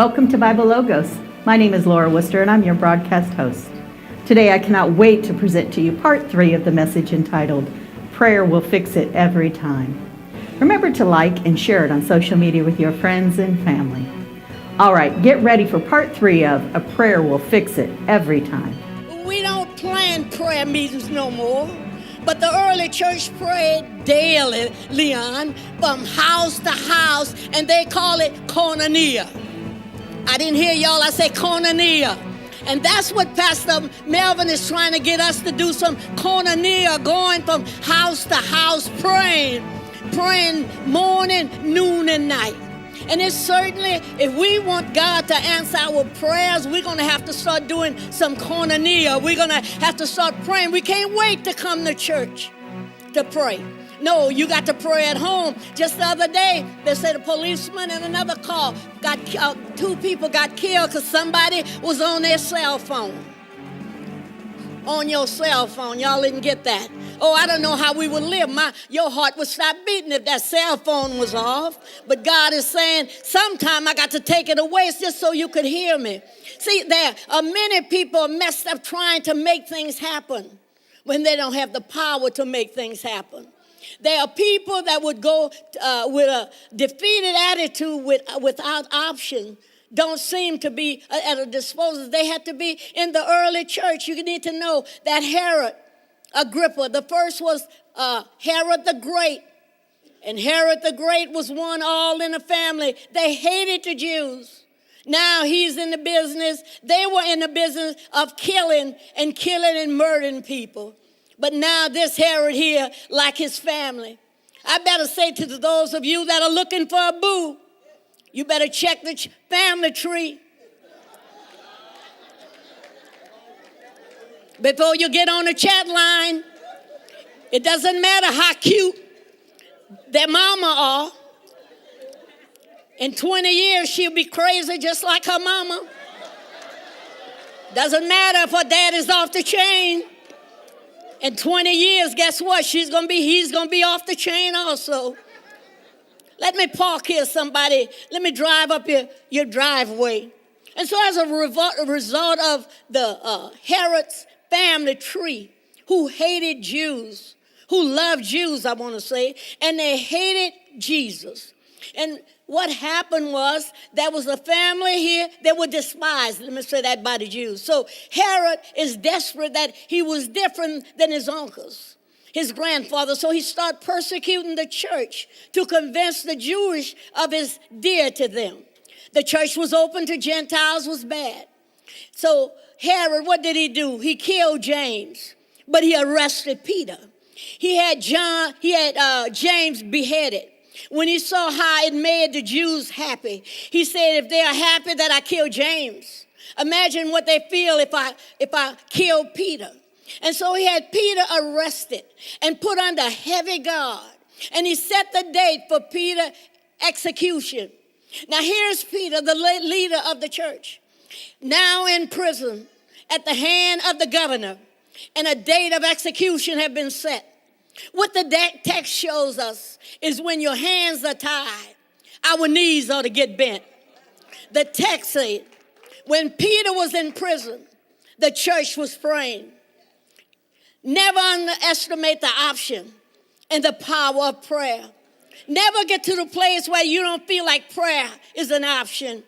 Welcome to Bible Logos. My name is Laura Worcester and I'm your broadcast host. Today I cannot wait to present to you part 3 of the message entitled, Prayer Will Fix It Every Time. Remember to like and share it on social media with your friends and family. All right, get ready for part 3 of A Prayer Will Fix It Every Time. We don't plan prayer meetings no more, but the early church prayed daily, Leon, from house to house, and they call it koinonia. I didn't hear y'all, I say koinonia. And that's what Pastor Melvin is trying to get us to do, some koinonia, going from house to house, praying morning, noon, and night. And it's certainly, if we want God to answer our prayers, we're going to have to start doing some koinonia. We're going to have to start praying. We can't wait to come to church to pray. No, you got to pray at home. Just the other day, they said a policeman and another car got 2 people got killed because somebody was on their cell phone. On your cell phone. Y'all didn't get that. Oh, I don't know how we would live. Your heart would stop beating if that cell phone was off. But God is saying, sometime I got to take it away just so you could hear me. See, there are many people messed up trying to make things happen when they don't have the power to make things happen. There are people that would go with a defeated attitude without option. Don't seem to be at a disposal. They had to be in the early church. You need to know that Herod Agrippa, the first was Herod the Great. And Herod the Great was one all in a family. They hated the Jews. Now he's in the business. They were in the business of killing and murdering people. But now this Herod here, like his family. I better say to those of you that are looking for a boo, you better check the family tree before you get on the chat line. It doesn't matter how cute their mama are. In 20 years, she'll be crazy just like her mama. Doesn't matter if her dad is off the chain. In 20 years, guess what? He's going to be off the chain also. Let me park here, somebody. Let me drive up your driveway. And so as a result of the Herod's family tree, who hated Jews, who loved Jews, I want to say, and they hated Jesus. And what happened was, there was a family here that were despised, let me say that, by the Jews. So Herod is desperate that he was different than his uncles, his grandfather. So he started persecuting the church to convince the Jewish of his dear to them. The church was open to Gentiles, was bad. So Herod, what did he do? He killed James, but he arrested Peter. He had James beheaded. When he saw how it made the Jews happy, he said, if they are happy that I killed James, imagine what they feel if I kill Peter. And so he had Peter arrested and put under heavy guard. And he set the date for Peter's execution. Now here's Peter, the leader of the church, now in prison at the hand of the governor, and a date of execution had been set. What the text shows us is when your hands are tied, our knees ought to get bent. The text said, when Peter was in prison, the church was praying. Never underestimate the option and the power of prayer. Never get to the place where you don't feel like prayer is an option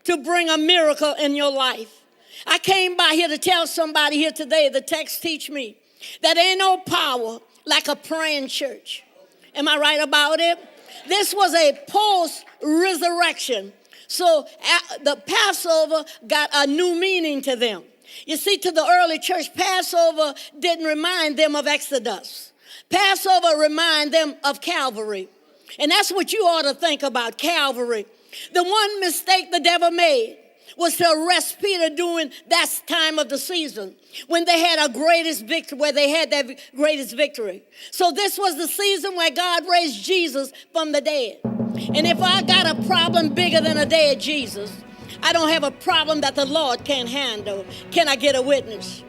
to bring a miracle in your life. I came by here to tell somebody here today, the text teach me that ain't no power like a praying church. Am I right about it? This was a post-resurrection. So the Passover got a new meaning to them. You see, to the early church, Passover didn't remind them of Exodus. Passover reminded them of Calvary. And that's what you ought to think about, Calvary. The one mistake the devil made was to arrest Peter during that time of the season when they had a greatest victory, where they had that greatest victory. So this was the season where God raised Jesus from the dead. And if I got a problem bigger than a dead Jesus, I don't have a problem that the Lord can't handle. Can I get a witness?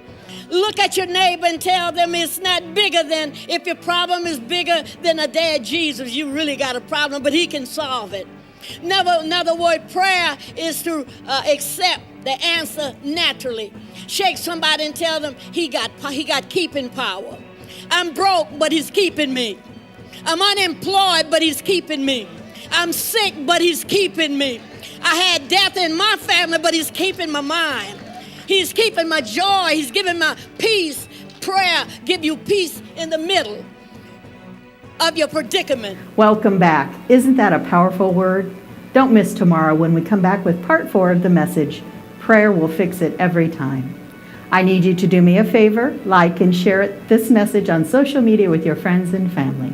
Look at your neighbor and tell them it's not bigger than, if your problem is bigger than a dead Jesus, you really got a problem, but he can solve it. In other words, prayer is to accept the answer naturally. Shake somebody and tell them he got keeping power. I'm broke, but he's keeping me. I'm unemployed, but he's keeping me. I'm sick, but he's keeping me. I had death in my family, but he's keeping my mind. He's keeping my joy. He's giving my peace. Prayer give you peace in the middle of your predicament. Welcome back. Isn't that a powerful word? Don't miss tomorrow when we come back with part 4 of the message, Prayer Will Fix It Every Time. I need you to do me a favor, like and share this message on social media with your friends and family.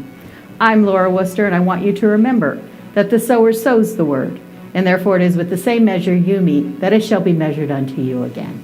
I'm Laura Worcester, and I want you to remember that the sower sows the word, and therefore it is with the same measure you meet that it shall be measured unto you again.